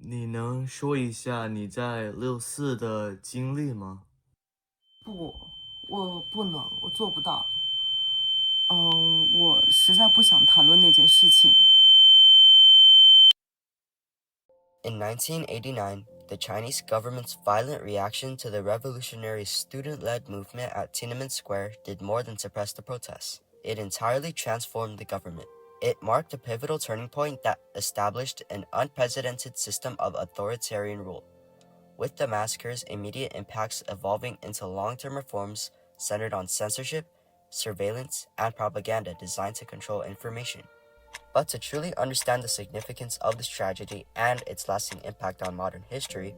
你能说一下你在64的经历吗？不，我不能，我做不到。我实在不想谈论那件事情。In 1989, the Chinese government's violent reaction to the revolutionary student-led movement at Tiananmen Square did more than suppress the protests. It entirely transformed the government. It marked a pivotal turning point that established an unprecedented system of authoritarian rule, with the massacre's immediate impacts evolving into long-term reforms centered on censorship, surveillance, and propaganda designed to control information. But to truly understand the significance of this tragedy and its lasting impact on modern history,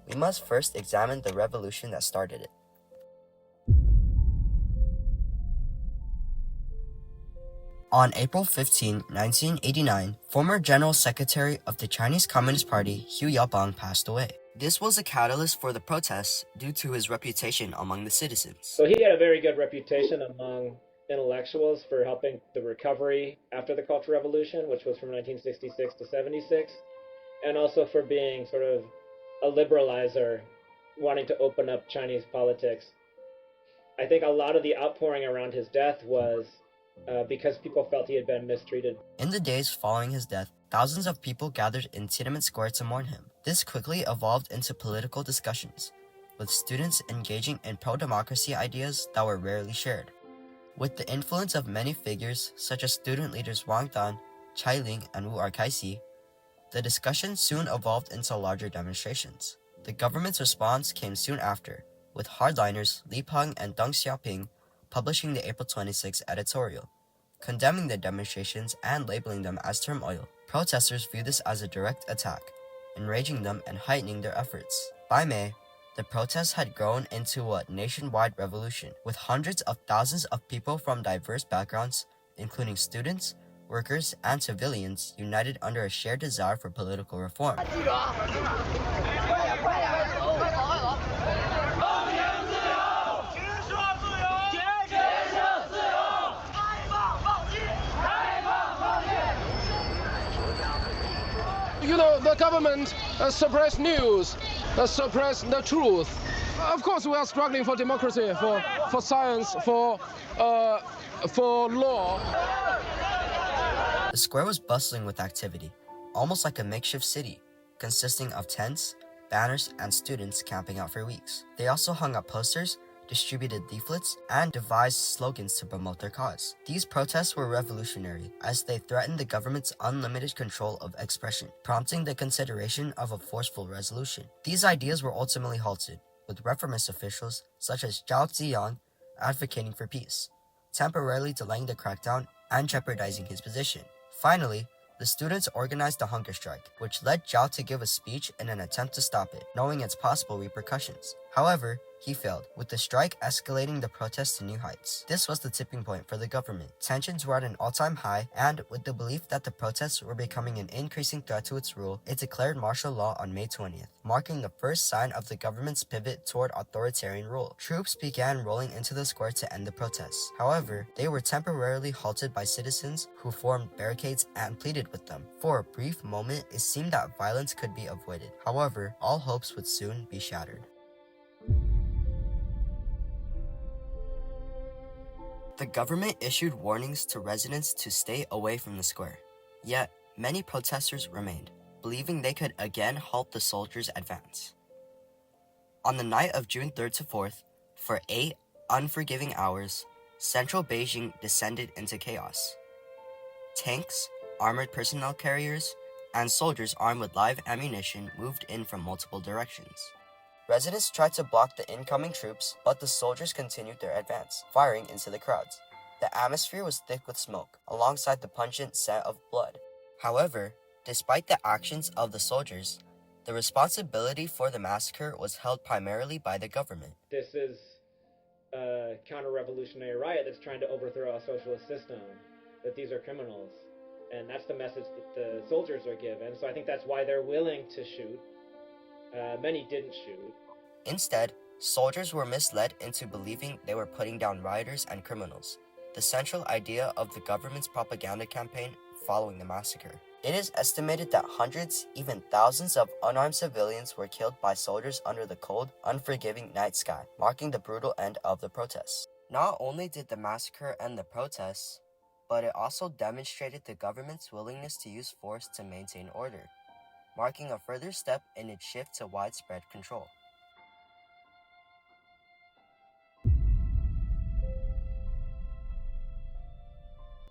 we must first examine the revolution that started it. On April 15, 1989, former General Secretary of the Chinese Communist Party Hu Yaobang passed away. This was a catalyst for the protests due to his reputation among the citizens. So he had a very good reputation among intellectuals for helping the recovery after the Cultural Revolution, which was from 1966 to 76, and also for being sort of a liberalizer, wanting to open up Chinese politics. I think a lot of the outpouring around his death was because people felt he had been mistreated. In the days following his death, thousands of people gathered in Tiananmen Square to mourn him. This quickly evolved into political discussions, with students engaging in pro-democracy ideas that were rarely shared. With the influence of many figures such as student leaders Wang, Chai Ling, and Wu Arkaisi, the discussion soon evolved into larger demonstrations. The government's response came soon after, with hardliners Li Peng and Deng Xiaoping publishing the April 26 editorial, condemning the demonstrations and labeling them as turmoil. Protesters viewed this as a direct attack, enraging them and heightening their efforts. By May, the protests had grown into a nationwide revolution, with hundreds of thousands of people from diverse backgrounds, including students, workers, and civilians, united under a shared desire for political reform. The government suppress news, suppress the truth. Of course, we are struggling for democracy, for science, for law. The square was bustling with activity, almost like a makeshift city, consisting of tents, banners, and students camping out for weeks. They also hung up posters, distributed leaflets, and devised slogans to promote their cause. These protests were revolutionary, as they threatened the government's unlimited control of expression, prompting the consideration of a forceful resolution. These ideas were ultimately halted, with reformist officials such as Zhao Ziyang advocating for peace, temporarily delaying the crackdown and jeopardizing his position. Finally, the students organized a hunger strike, which led Zhao to give a speech in an attempt to stop it, knowing its possible repercussions. However, he failed, with the strike escalating the protests to new heights. This was the tipping point for the government. Tensions were at an all-time high, and with the belief that the protests were becoming an increasing threat to its rule, it declared martial law on May 20th, marking the first sign of the government's pivot toward authoritarian rule. Troops began rolling into the square to end the protests. However, they were temporarily halted by citizens who formed barricades and pleaded with them. For a brief moment, it seemed that violence could be avoided. However, all hopes would soon be shattered. The government issued warnings to residents to stay away from the square. Yet, many protesters remained, believing they could again halt the soldiers' advance. On the night of June 3rd to 4th, for 8 unforgiving hours, central Beijing descended into chaos. Tanks, armored personnel carriers, and soldiers armed with live ammunition moved in from multiple directions. Residents tried to block the incoming troops, but the soldiers continued their advance, firing into the crowds. The atmosphere was thick with smoke, alongside the pungent scent of blood. However, despite the actions of the soldiers, the responsibility for the massacre was held primarily by the government. This is a counter-revolutionary riot that's trying to overthrow a socialist system, that these are criminals. And that's the message that the soldiers are given. So I think that's why they're willing to shoot. Many didn't shoot. Instead, soldiers were misled into believing they were putting down rioters and criminals, the central idea of the government's propaganda campaign following the massacre. It is estimated that hundreds, even thousands of unarmed civilians were killed by soldiers under the cold, unforgiving night sky, marking the brutal end of the protests. Not only did the massacre end the protests, but it also demonstrated the government's willingness to use force to maintain order, marking a further step in its shift to widespread control.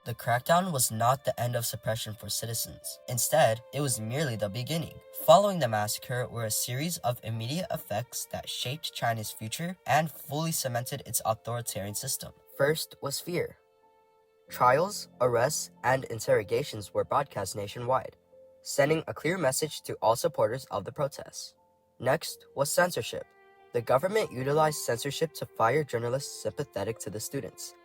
The crackdown was not the end of suppression for citizens. Instead, it was merely the beginning. Following the massacre were a series of immediate effects that shaped China's future and fully cemented its authoritarian system. First was fear. Trials, arrests, and interrogations were broadcast nationwide, sending a clear message to all supporters of the protests. Next was censorship. The government utilized censorship to fire journalists sympathetic to the students,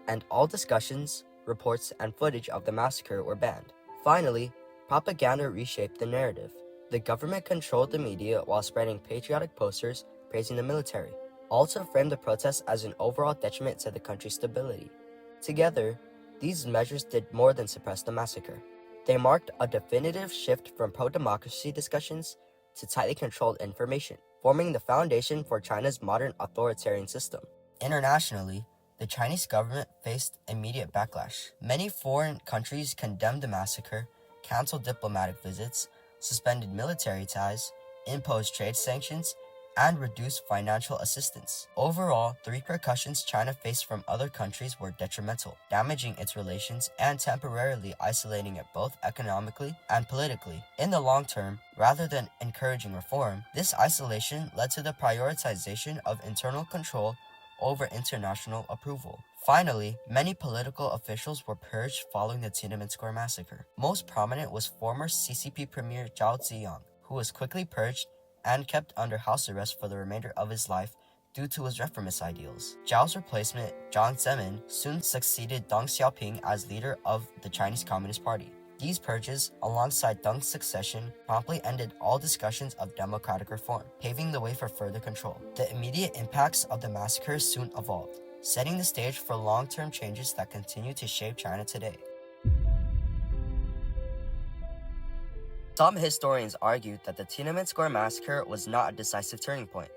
and all discussions, reports, and footage of the massacre were banned. Finally, propaganda reshaped the narrative. The government controlled the media while spreading patriotic posters praising the military, all to frame the protests as an overall detriment to the country's stability. Together, these measures did more than suppress the massacre. They marked a definitive shift from pro-democracy discussions to tightly controlled information, forming the foundation for China's modern authoritarian system. Internationally, the Chinese government faced immediate backlash. Many foreign countries condemned the massacre, canceled diplomatic visits, suspended military ties, imposed trade sanctions, and reduced financial assistance. Overall, the repercussions China faced from other countries were detrimental, damaging its relations and temporarily isolating it both economically and politically. In the long term, rather than encouraging reform, this isolation led to the prioritization of internal control over international approval. Finally, many political officials were purged following the Tiananmen Square massacre. Most prominent was former CCP Premier Zhao Ziyang, who was quickly purged and kept under house arrest for the remainder of his life due to his reformist ideals. Zhao's replacement, Jiang Zemin, soon succeeded Deng Xiaoping as leader of the Chinese Communist Party. These purges, alongside Deng's succession, promptly ended all discussions of democratic reform, paving the way for further control. The immediate impacts of the massacre soon evolved, setting the stage for long-term changes that continue to shape China today. Some historians argue that the Tiananmen Square massacre was not a decisive turning point,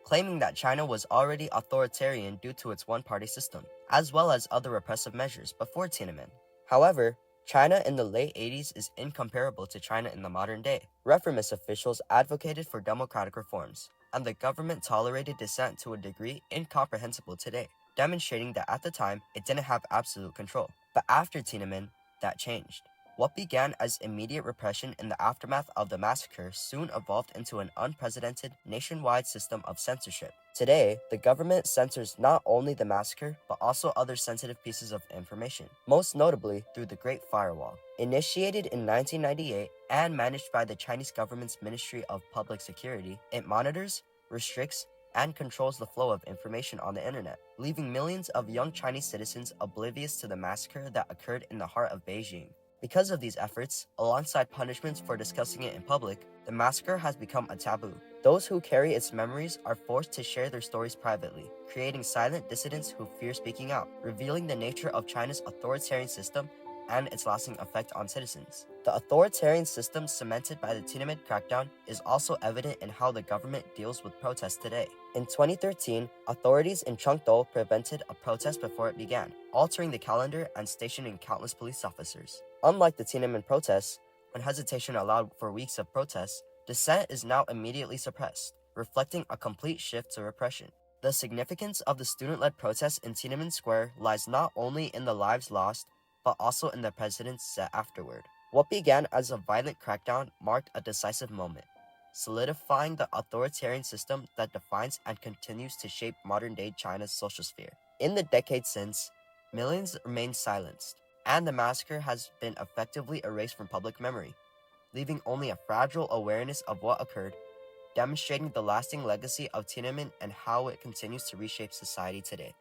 claiming that China was already authoritarian due to its one-party system, as well as other repressive measures before Tiananmen. However, China in the late 80s is incomparable to China in the modern day. Reformist officials advocated for democratic reforms, and the government tolerated dissent to a degree incomprehensible today, demonstrating that at the time, it didn't have absolute control. But after Tiananmen, that changed. What began as immediate repression in the aftermath of the massacre soon evolved into an unprecedented nationwide system of censorship. Today, the government censors not only the massacre, but also other sensitive pieces of information, most notably through the Great Firewall. Initiated in 1998 and managed by the Chinese government's Ministry of Public Security, it monitors, restricts, and controls the flow of information on the internet, leaving millions of young Chinese citizens oblivious to the massacre that occurred in the heart of Beijing. Because of these efforts, alongside punishments for discussing it in public, the massacre has become a taboo. Those who carry its memories are forced to share their stories privately, creating silent dissidents who fear speaking out, revealing the nature of China's authoritarian system and its lasting effect on citizens. The authoritarian system cemented by the Tiananmen crackdown is also evident in how the government deals with protests today. In 2013, authorities in Chengdu prevented a protest before it began, altering the calendar and stationing countless police officers. Unlike the Tiananmen protests, when hesitation allowed for weeks of protests, dissent is now immediately suppressed, reflecting a complete shift to repression. The significance of the student-led protests in Tiananmen Square lies not only in the lives lost, but also in the precedents set afterward. What began as a violent crackdown marked a decisive moment, solidifying the authoritarian system that defines and continues to shape modern-day China's social sphere. In the decades since, millions remain silenced, and the massacre has been effectively erased from public memory, leaving only a fragile awareness of what occurred, demonstrating the lasting legacy of Tiananmen and how it continues to reshape society today.